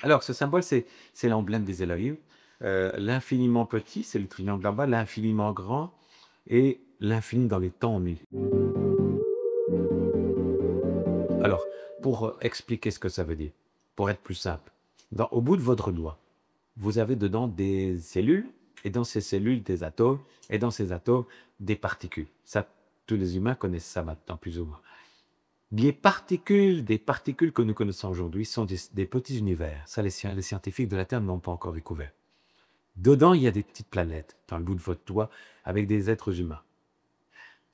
Alors, ce symbole, c'est l'emblème des Elohim. L'infiniment petit, c'est le triangle là-bas, l'infiniment grand et l'infini dans les temps nus. Alors, pour expliquer ce que ça veut dire, pour être plus simple, au bout de votre doigt, vous avez dedans des cellules, et dans ces cellules, des atomes, et dans ces atomes, des particules. Ça, tous les humains connaissent ça maintenant, plus ou moins. Des particules que nous connaissons aujourd'hui sont des petits univers. Ça, les scientifiques de la Terre n'ont pas encore découvert. Dedans, il y a des petites planètes, dans le bout de votre doigt, avec des êtres humains.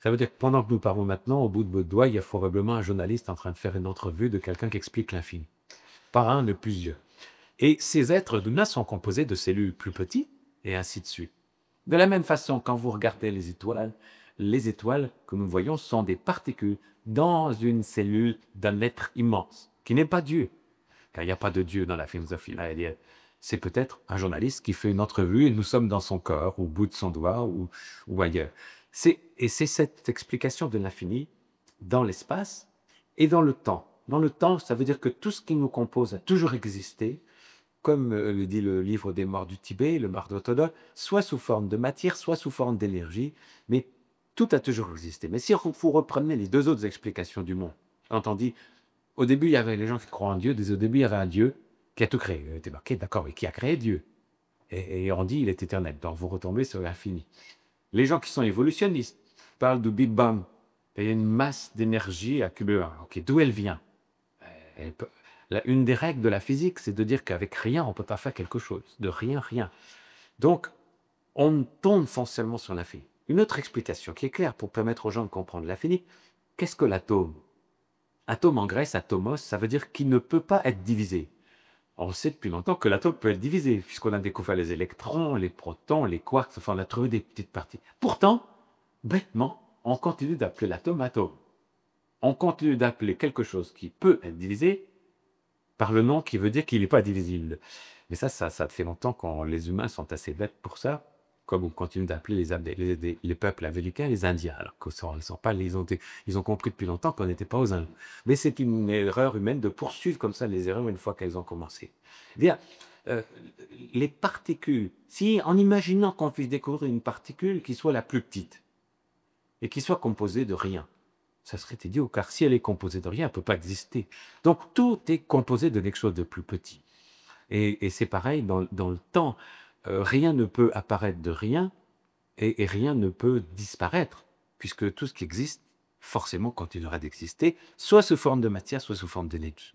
Ça veut dire que pendant que nous parlons maintenant, au bout de votre doigt, il y a probablement un journaliste en train de faire une entrevue de quelqu'un qui explique l'infini. Pas un, mais plusieurs. Et ces êtres humains sont composés de cellules plus petites, et ainsi de suite. De la même façon, quand vous regardez les étoiles que nous voyons sont des particules dans une cellule d'un être immense, qui n'est pas Dieu. Car il n'y a pas de Dieu dans la philosophie. Là, c'est peut-être un journaliste qui fait une entrevue et nous sommes dans son corps, au bout de son doigt ou ailleurs. Et c'est cette explication de l'infini dans l'espace et dans le temps. Dans le temps, ça veut dire que tout ce qui nous compose a toujours existé, comme le dit le livre des morts du Tibet, le marbre orthodoxe, soit sous forme de matière, soit sous forme d'énergie, mais tout a toujours existé. Mais si vous reprenez les deux autres explications du monde, entendu, au début, il y avait les gens qui croient en Dieu, au début, il y avait un Dieu qui a tout créé. Il était marqué, d'accord, et qui a créé Dieu. Et on dit, il est éternel. Donc, vous retombez sur l'infini. Les gens qui sont évolutionnistes parlent du Big Bang. Il y a une masse d'énergie accumulée. Ok, d'où elle vient? Elle peut- Une des règles de la physique, c'est de dire qu'avec rien, on ne peut pas faire quelque chose. De rien, rien. Donc, on tombe foncièrement sur l'infini. Une autre explication qui est claire pour permettre aux gens de comprendre l'infini, qu'est-ce que l'atome? Atome en grec, atomos, ça veut dire qu'il ne peut pas être divisé. On sait depuis longtemps que l'atome peut être divisé, puisqu'on a découvert les électrons, les protons, les quarks, enfin, on a trouvé des petites parties. Pourtant, bêtement, on continue d'appeler l'atome atome. On continue d'appeler quelque chose qui peut être divisé par le nom qui veut dire qu'il n'est pas divisible. Mais ça fait longtemps que les humains sont assez bêtes pour ça, comme on continue d'appeler les peuples américains les Indiens, alors qu'ils ne sont pas, ils ont compris depuis longtemps qu'on n'était pas aux Indes. Mais c'est une erreur humaine de poursuivre comme ça les erreurs une fois qu'elles ont commencé. Bien, euh, les particules, si en imaginant qu'on puisse découvrir une particule qui soit la plus petite et qui soit composée de rien, ça serait idiot, car si elle est composée de rien, elle ne peut pas exister. Donc tout est composé de quelque chose de plus petit. Et c'est pareil dans le temps. Rien ne peut apparaître de rien et rien ne peut disparaître, puisque tout ce qui existe, forcément, continuera d'exister, soit sous forme de matière, soit sous forme d'énergie.